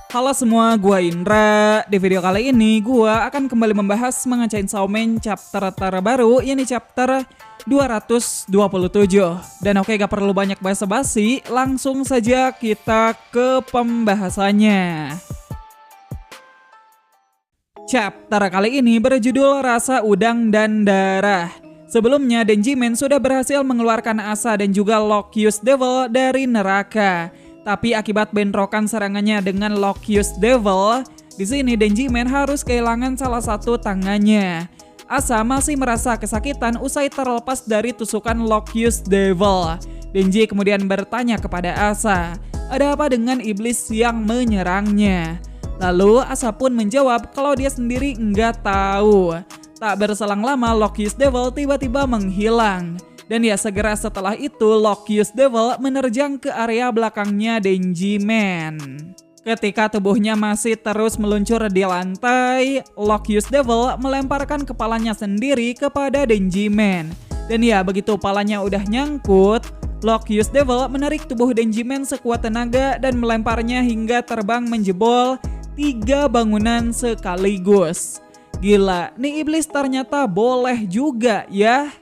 Halo semua, gua Indra. Di video kali ini gua akan kembali membahas Manga Chainsaw Man chapter terbaru, yakni chapter 227. Dan oke, gak perlu banyak basa-basi, langsung saja kita ke pembahasannya. Chapter kali ini berjudul Rasa Udang dan Darah. Sebelumnya Denji Man sudah berhasil mengeluarkan Asa dan juga Locust Devil dari neraka. Tapi akibat bentrokan serangannya dengan Locust Devil, di sini Denji Man harus kehilangan salah satu tangannya. Asa masih merasa kesakitan usai terlepas dari tusukan Locust Devil. Denji kemudian bertanya kepada Asa, ada apa dengan iblis yang menyerangnya? Lalu Asa pun menjawab kalau dia sendiri nggak tahu. Tak berselang lama Locust Devil tiba-tiba menghilang. Dan ya segera setelah itu Locust Devil menerjang ke area belakangnya Denji Man. Ketika tubuhnya masih terus meluncur di lantai, Locust Devil melemparkan kepalanya sendiri kepada Denji Man. Dan ya begitu palanya udah nyangkut, Locust Devil menarik tubuh Denji Man sekuat tenaga dan melemparnya hingga terbang menjebol 3 bangunan sekaligus. Gila, nih iblis ternyata boleh juga ya.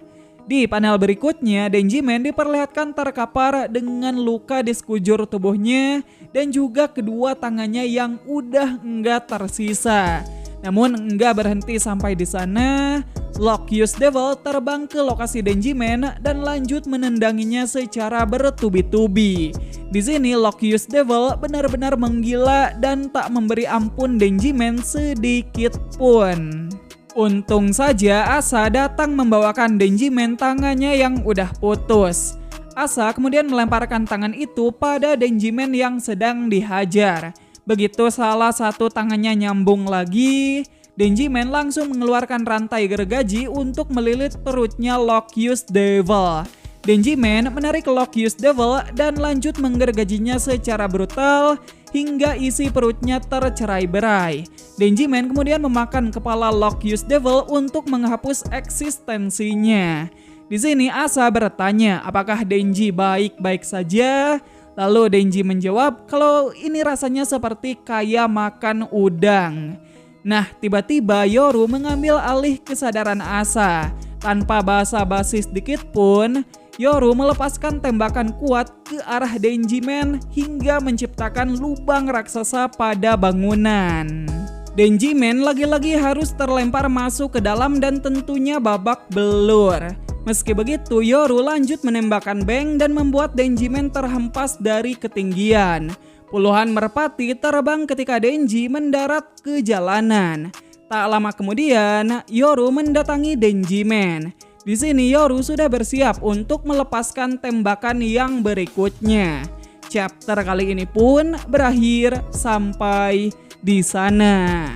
Di panel berikutnya, Denji Man diperlihatkan terkapar dengan luka di sekujur tubuhnya dan juga kedua tangannya yang udah enggak tersisa. Namun enggak berhenti sampai di sana, Locust Devil terbang ke lokasi Denji Man dan lanjut menendanginya secara bertubi-tubi. Di sini Locust Devil benar-benar menggila dan tak memberi ampun Denji Man sedikit pun. Untung saja Asa datang membawakan Denji Man tangannya yang udah putus. Asa kemudian melemparkan tangan itu pada Denji Man yang sedang dihajar. Begitu salah satu tangannya nyambung lagi, Denji Man langsung mengeluarkan rantai gergaji untuk melilit perutnya Locust Devil. Denji Man menarik Locust Devil dan lanjut menggergajinya secara brutal hingga isi perutnya tercerai-berai. Denji Man kemudian memakan kepala Locust Devil untuk menghapus eksistensinya. Di sini Asa bertanya apakah Denji baik-baik saja. Lalu Denji menjawab kalau ini rasanya seperti kayak makan udang. Nah, tiba-tiba Yoru mengambil alih kesadaran Asa. Tanpa basa-basi sedikit pun, Yoru melepaskan tembakan kuat ke arah Denji Man hingga menciptakan lubang raksasa pada bangunan. Denji Man lagi-lagi harus terlempar masuk ke dalam dan tentunya babak belur. Meski begitu, Yoru lanjut menembakkan beng dan membuat Denji Man terhempas dari ketinggian. Puluhan merpati terbang ketika Denji mendarat ke jalanan. Tak lama kemudian, Yoru mendatangi Denji Man. Di sini Yoru sudah bersiap untuk melepaskan tembakan yang berikutnya. Chapter kali ini pun berakhir sampai di sana.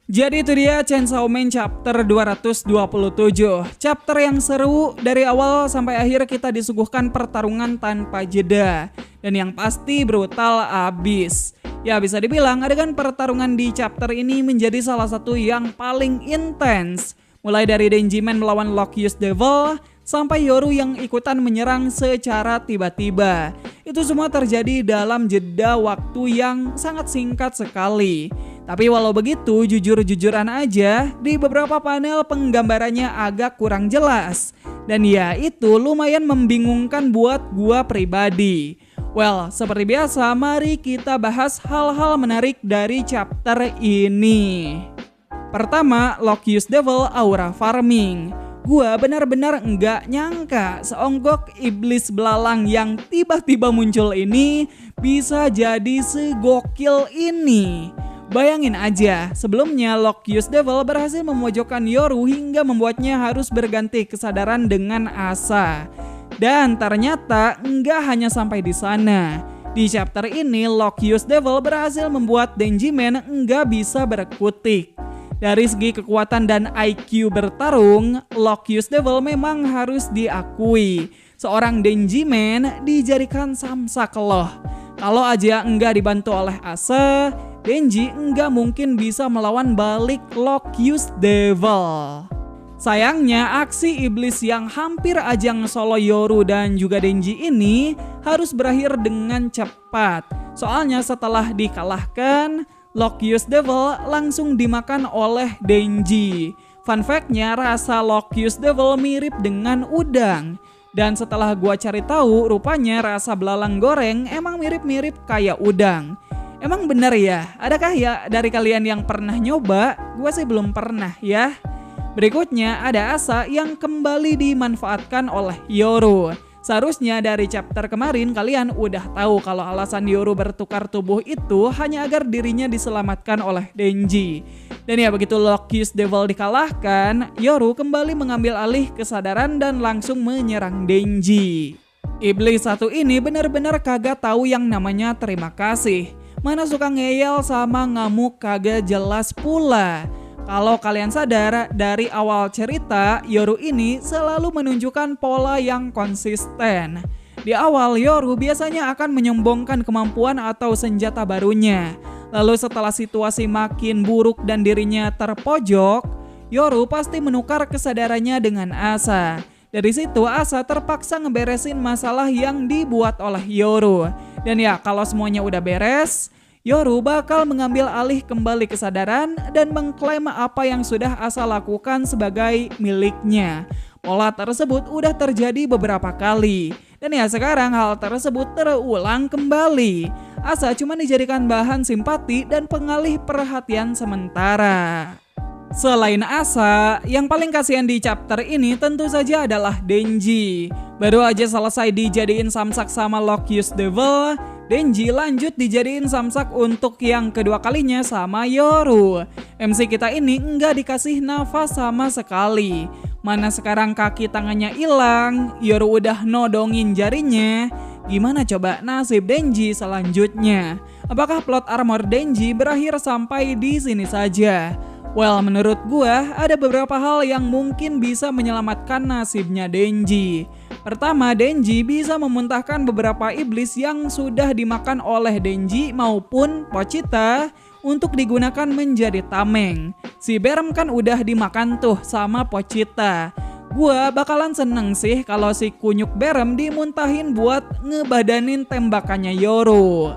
Jadi itu dia Chainsaw Man chapter 227. Chapter yang seru, dari awal sampai akhir kita disuguhkan pertarungan tanpa jeda. Dan yang pasti brutal abis. Ya bisa dibilang adegan pertarungan di chapter ini menjadi salah satu yang paling intens. Mulai dari Denji Man melawan Locust Devil sampai Yoru yang ikutan menyerang secara tiba-tiba. Itu semua terjadi dalam jeda waktu yang sangat singkat sekali. Tapi walau begitu, jujur-jujuran aja, di beberapa panel penggambarannya agak kurang jelas. Dan ya itu lumayan membingungkan buat gua pribadi. Well, seperti biasa, mari kita bahas hal-hal menarik dari chapter ini. Pertama, Locust Devil aura farming. Gua benar-benar nggak nyangka seonggok iblis belalang yang tiba-tiba muncul ini bisa jadi segokil ini. Bayangin aja, sebelumnya Locust Devil berhasil memojokkan Yoru hingga membuatnya harus berganti kesadaran dengan Asa. Dan ternyata nggak hanya sampai di sana. Di chapter ini Locust Devil berhasil membuat Denji Man nggak bisa berkutik. Dari segi kekuatan dan IQ bertarung, Locust Devil memang harus diakui. Seorang Denji Man dijadikan samsak loh. Kalau aja nggak dibantu oleh Asa, Denji nggak mungkin bisa melawan balik Locust Devil. Sayangnya aksi iblis yang hampir aja ngesolo Yoru dan juga Denji ini harus berakhir dengan cepat. Soalnya setelah dikalahkan, Locust Devil langsung dimakan oleh Denji. Fun fact-nya, rasa Locust Devil mirip dengan udang. Dan setelah gua cari tahu, rupanya rasa belalang goreng emang mirip-mirip kayak udang. Emang bener ya? Adakah ya dari kalian yang pernah nyoba? Gua sih belum pernah ya. Berikutnya ada asa yang kembali dimanfaatkan oleh Yoru. Seharusnya dari chapter kemarin kalian udah tahu kalau alasan Yoru bertukar tubuh itu hanya agar dirinya diselamatkan oleh Denji. Dan ya begitu Locust Devil dikalahkan, Yoru kembali mengambil alih kesadaran dan langsung menyerang Denji. Iblis satu ini benar-benar kagak tahu yang namanya terima kasih. Mana suka ngeyel sama ngamuk kagak jelas pula. Kalau kalian sadar, dari awal cerita, Yoru ini selalu menunjukkan pola yang konsisten. Di awal, Yoru biasanya akan menyombongkan kemampuan atau senjata barunya. Lalu setelah situasi makin buruk dan dirinya terpojok, Yoru pasti menukar kesadarannya dengan Asa. Dari situ, Asa terpaksa ngeberesin masalah yang dibuat oleh Yoru. Dan ya, kalau semuanya udah beres, Yoru bakal mengambil alih kembali kesadaran dan mengklaim apa yang sudah Asa lakukan sebagai miliknya. Pola tersebut udah terjadi beberapa kali. Dan ya sekarang hal tersebut terulang kembali. Asa cuma dijadikan bahan simpati dan pengalih perhatian sementara. Selain Asa, yang paling kasihan di chapter ini tentu saja adalah Denji. Baru aja selesai dijadiin samsak sama Locust Devil, Denji lanjut dijadiin samsak untuk yang kedua kalinya sama Yoru. MC kita ini enggak dikasih nafas sama sekali. Mana sekarang kaki tangannya hilang, Yoru udah nodongin jarinya. Gimana coba nasib Denji selanjutnya? Apakah plot armor Denji berakhir sampai di sini saja? Well, menurut gua ada beberapa hal yang mungkin bisa menyelamatkan nasibnya Denji. Pertama, Denji bisa memuntahkan beberapa iblis yang sudah dimakan oleh Denji maupun Pochita untuk digunakan menjadi tameng. Si Berem kan udah dimakan tuh sama Pochita. Gua bakalan seneng sih kalau si kunyuk Berem dimuntahin buat ngebadanin tembakannya Yoru.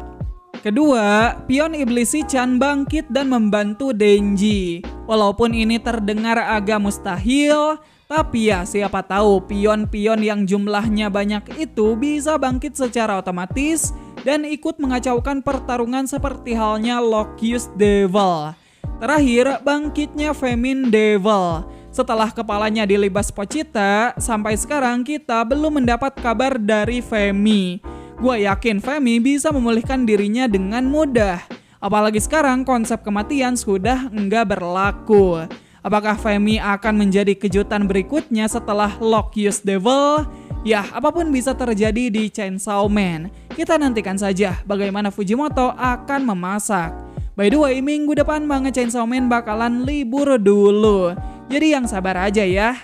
Kedua, pion iblis Sichan bangkit dan membantu Denji. Walaupun ini terdengar agak mustahil, tapi ya siapa tahu pion-pion yang jumlahnya banyak itu bisa bangkit secara otomatis dan ikut mengacaukan pertarungan seperti halnya Locust Devil. Terakhir, bangkitnya Famine Devil. Setelah kepalanya dilibas Pochita, sampai sekarang kita belum mendapat kabar dari Femi. Gua yakin Femi bisa memulihkan dirinya dengan mudah. Apalagi sekarang konsep kematian sudah enggak berlaku. Apakah Femi akan menjadi kejutan berikutnya setelah Locust Devil? Ya, apapun bisa terjadi di Chainsaw Man. Kita nantikan saja bagaimana Fujimoto akan memasak. By the way, minggu depan banget Chainsaw Man bakalan libur dulu. Jadi yang sabar aja ya.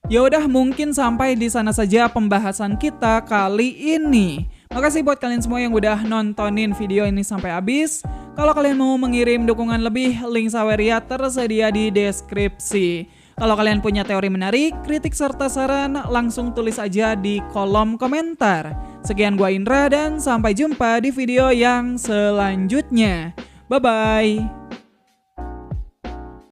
Ya udah, mungkin sampai di sana saja pembahasan kita kali ini. Makasih buat kalian semua yang udah nontonin video ini sampai habis. Kalau kalian mau mengirim dukungan lebih, link Saweria tersedia di deskripsi. Kalau kalian punya teori menarik, kritik serta saran, langsung tulis aja di kolom komentar. Sekian gua Indra dan sampai jumpa di video yang selanjutnya. Bye-bye.